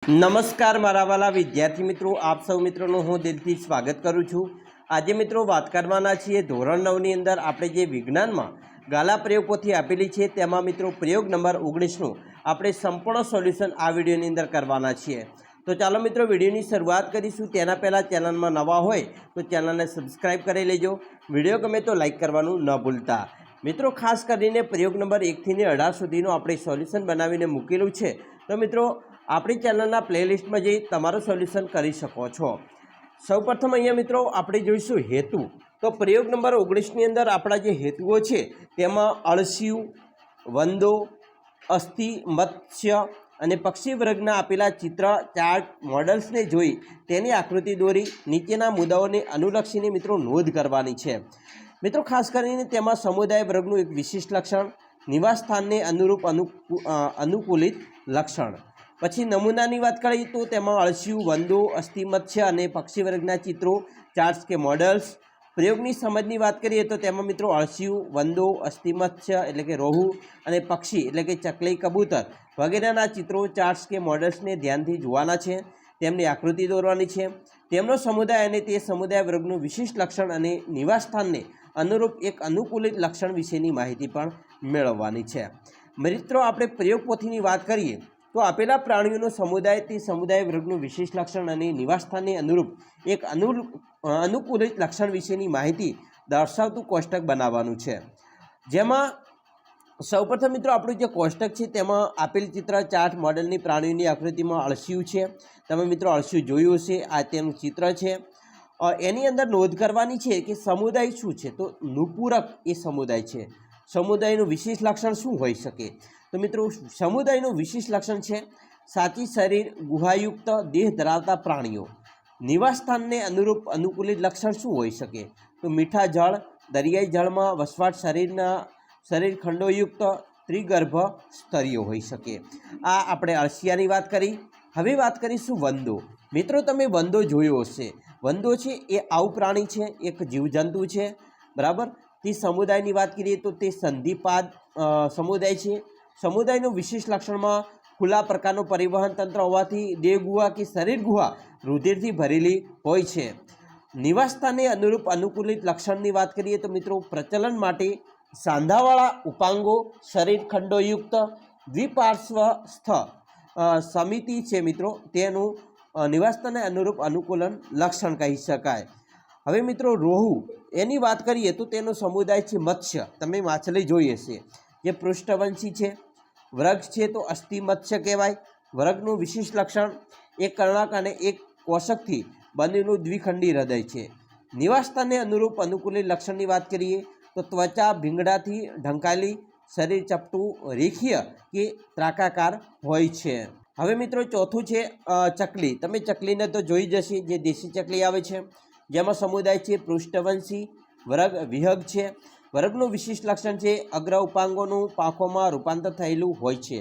નમસ્કાર મારા વાલા વિદ્યાર્થી મિત્રો, આપ સૌ મિત્રોનું હું દિલથી સ્વાગત કરું છું। આજે મિત્રો વાત કરવાના છીએ ધોરણ 9ની અંદર આપણે જે વિજ્ઞાનમાં ગાલા પ્રયોગ પોથી આપેલી છે તેમાં મિત્રો પ્રયોગ નંબર 19નું આપણે સંપૂર્ણ સોલ્યુશન આ વિડીયોની અંદર કરવાના છીએ। તો ચાલો મિત્રો વિડીયોની શરૂઆત કરીશું। તેના પહેલાં ચેનલમાં નવા હોય તો ચેનલને સબસ્ક્રાઈબ કરી લેજો। વિડીયો ગમે તો લાઈક કરવાનું ન ભૂલતા। મિત્રો ખાસ કરીને પ્રયોગ નંબર 1થી 18 સુધીનું આપણે સોલ્યુશન બનાવીને મૂકેલું છે, તો મિત્રો આપણી ચેનલના પ્લેલિસ્ટમાં જઈ તમારું સોલ્યુશન કરી શકો છો। સૌપ્રથમ અહીંયા મિત્રો આપણે જોઈશું હેતુ। તો પ્રયોગ નંબર 19ની અંદર આપણા જે હેતુઓ છે તેમાં અળસિયું, વંદો, અસ્થિ, મત્સ્ય અને પક્ષી વર્ગના આપેલા ચિત્ર, ચાર્ટ, મોડલ્સને જોઈ તેની આકૃતિ દોરી નીચેના મુદ્દાઓને અનુલક્ષીને મિત્રો નોંધ કરવાની છે। મિત્રો ખાસ કરીને તેમાં સમુદાય વર્ગનું એક વિશિષ્ટ લક્ષણ, નિવાસ સ્થાનને અનુરૂપ અનુકૂલિત લક્ષણ। પછી નમૂનાની વાત કરીએ તો તેમાં અળસિયું, વંદો, અસ્થિ, મત્સ્ય અને પક્ષી વર્ગના ચિત્રો, ચાર્ટ્સ કે મોડલ્સ। પ્રયોગની સમજની વાત કરીએ તો તેમાં મિત્રો અળસિયું, વંદો, અસ્થિ, મત્સ્ય એટલે કે રોહુ અને પક્ષી એટલે કે ચકલી, કબૂતર વગેરેના ચિત્રો, ચાર્ટ્સ કે મોડલ્સને ધ્યાનથી જોવાના છે, તેમની આકૃતિ દોરવાની છે, તેમનો સમુદાય અને તે સમુદાય વર્ગનું વિશિષ્ટ લક્ષણ અને નિવાસ સ્થાનને અનુરૂપ એક અનુકૂલિત લક્ષણ વિશેની માહિતી પણ મેળવવાની છે। મિત્રો આપણે પ્રયોગ પોથીની વાત કરીએ તો આપેલા પ્રાણીઓનો સમુદાય તે સમુદાય વર્ગનું વિશેષ લક્ષણ અને નિવાસસ્થાનને અનુરૂપ એક અનુકૂલિત લક્ષણ વિશેની માહિતી દર્શાવતું કોષ્ટક બનાવવાનું છે। જેમાં સૌપ્રથમ મિત્રો આપણું જે કોષ્ટક છે તેમાં આપેલ ચિત્ર, ચાર્ટ, મોડેલની પ્રાણીઓની આકૃતિમાં અળસિયું છે। તમે મિત્રો અળસિયું જોયું હશે, આ તેનું ચિત્ર છે। એની અંદર નોંધ કરવાની છે કે સમુદાય શું છે, તો નુપૂરક એ સમુદાય છે। સમુદાયનું વિશેષ લક્ષણ શું હોઈ શકે, તો મિત્રો સમુદાયનું વિશેષ લક્ષણ છે સાચી શરીર ગુહાયુક્ત દેહ ધરાવતા પ્રાણીઓ। નિવાસ સ્થાનને અનુરૂપ અનુકૂલિત લક્ષણ શું હોઈ શકે, તો મીઠા જળ, દરિયાઈ જળમાં વસવાટ, શરીર ખંડોયુક્ત ત્રિગર્ભ સ્તરીય હોઈ શકે। આ આપણે અળસિયાની વાત કરી। હવે વાત કરીશું વંદો। મિત્રો તમે વંદો જોયો હશે। વંદો છે એ આવું પ્રાણી છે, એક જીવજંતુ છે, બરાબર। તે સમુદાયની વાત કરીએ તો તે સંધિપાદ સમુદાય છે। સમુદાયનું વિશેષ લક્ષણમાં ખુલ્લા પ્રકારનું પરિવહન તંત્ર હોવાથી દેહ ગુહા કે શરીર ગુહા રુધિરથી ભરેલી હોય છે। નિવાસ સ્થાને અનુરૂપ અનુકૂલિત લક્ષણની વાત કરીએ તો મિત્રો પ્રચલન માટે સાંધાવાળા ઉપાંગો, શરીર ખંડોયુક્ત દ્વિપાર્શ્વસ્થ સમિતિ છે મિત્રો, તેનું નિવાસસ્થાને અનુરૂપ અનુકૂલન લક્ષણ કહી શકાય। હવે મિત્રો રોહુ એની વાત કરીએ તો તેનો સમુદાય છે મત્સ્ય। તમે માછલી જોઈ હશે, જે પૃષ્ઠવંશી છે। વર્ગ છે તો અસ્થિ મત્સ્ય કહેવાય। વર્ગનું વિશિષ્ટ લક્ષણ એક કર્ણક અને એક કોષકથી બનેલું દ્વિખંડી હૃદય છે। નિવાસ સ્થાને અનુરૂપ અનુકૂલિત લક્ષણની વાત કરીએ તો ત્વચા ભીંગડાથી ઢંકાયેલી, શરીર ચપટું, રેખીય કે ત્રાકાકાર હોય છે। હવે મિત્રો ચોથું છે ચકલી। તમે ચકલીને તો જોઈ જશે, જે દેશી ચકલી આવે છે, જેમાં સમુદાય છે પૃષ્ઠવંશી, વર્ગ વિહગ છે। વર્ગનું વિશિષ્ટ લક્ષણ છે અગ્ર ઉપાંગોનું પાંખોમાં રૂપાંતર થયેલું હોય છે।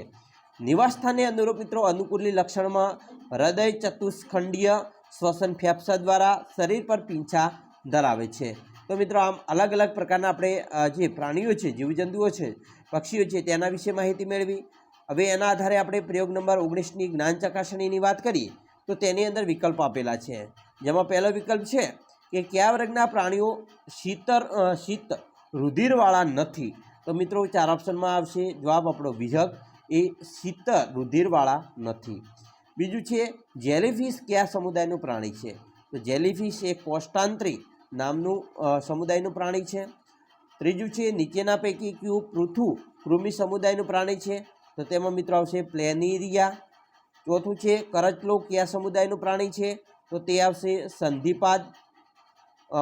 નિવાસ સ્થાને અનુરૂપ મિત્રો અનુકૂલિત લક્ષણમાં હૃદય ચતુષ્ખંડીય, શ્વસન ફેફસા દ્વારા, શરીર પર પીંછા ધરાવે છે। તો મિત્રો આમ અલગ અલગ પ્રકારના આપણે જે પ્રાણીઓ છે, જીવજંતુઓ છે, પક્ષીઓ છે, તેના વિશે માહિતી મેળવી। હવે એના આધારે આપણે પ્રયોગ નંબર 19ની જ્ઞાન ચકાસણીની વાત કરીએ તો તેની અંદર વિકલ્પ આપેલા છે। જેમાં પહેલો વિકલ્પ છે કે કયા વર્ગના પ્રાણીઓ શીત રુધિરવાળા નથી, તો મિત્રો 4 ઓપ્શનમાં આવશે જવાબ આપણો વિહગ, એ શીત રુધિરવાળા નથી। બીજું છે જેલીફિશ કયા સમુદાયનું પ્રાણી છે, તો જેલીફિશ એ કોષ્ટાંત્રી નામનું સમુદાયનું પ્રાણી છે। ત્રીજું છે નીચેના પૈકી કયું પૃથુ કૃમિ સમુદાયનું પ્રાણી છે, તો તેમાં મિત્રો આવશે પ્લેનેરિયા। ચોથું છે કરચલો કયા સમુદાયનું પ્રાણી છે, તો તે આવશે સંધિપાદ।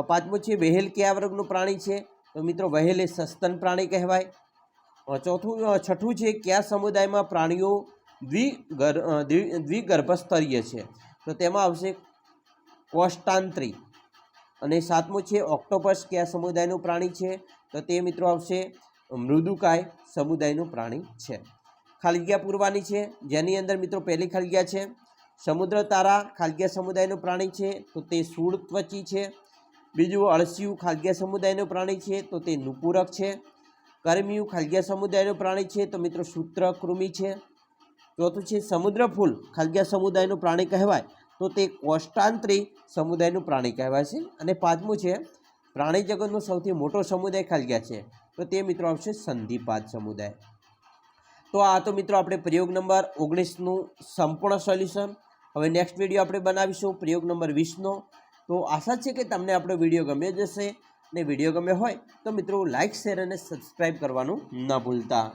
પાંચમું છે વહેલ કયા વર્ગનું પ્રાણી છે, તો મિત્રો વહેલ એ સસ્તન પ્રાણી કહેવાય। છઠ્ઠું છે કયા સમુદાયમાં પ્રાણીઓ દ્વિગર્ભસ્તરીય છે, તો તેમાં આવશે કોષ્ટાંત્રી। અને સાતમું છે ઓક્ટોપસ કયા સમુદાયનું પ્રાણી છે, તો તે મિત્રો આવશે મૃદુકાય સમુદાયનું પ્રાણી છે। ખાલગિયા પૂરવાની છે, જેની અંદર મિત્રો પહેલી ખાલગિયા છે સમુદ્ર તારા ખાલગિયા સમુદાયનું પ્રાણી છે, તો તે શૂળ ત્વચી છે। બીજું અળસિયું ખાલગિયા સમુદાયનું પ્રાણી છે, તો તે નુપૂરક છે। કર્મિયું ખાલગિયા સમુદાયનું પ્રાણી છે, તો મિત્રો સૂત્રકૃમિ છે। ચોથું છે સમુદ્ર ફૂલ ખલગ્યા સમુદાયનું પ્રાણી કહેવાય તો તે કોષ્ટાંતરી સમુદાયનું પ્રાણી કહેવાય છે. અને પાંચમું છે પ્રાણી જગતનો સૌથી મોટો સમુદાય ખલગ્યા છે તો તે મિત્રો આવશે સંધિપાદ સમુદાય. તો આ તો મિત્રો આપણે પ્રયોગ નંબર 19નું સંપૂર્ણ સોલ્યુશન. હવે નેક્સ્ટ વિડીયો આપણે બનાવીશું પ્રયોગ નંબર 20નો. તો આશા છે કે તમને આપણો વિડીયો ગમ્યો જશે. ને વિડીયો ગમ્યો હોય તો મિત્રો લાઇક શેર અને સબસ્ક્રાઈબ કરવાનું ન ભૂલતા.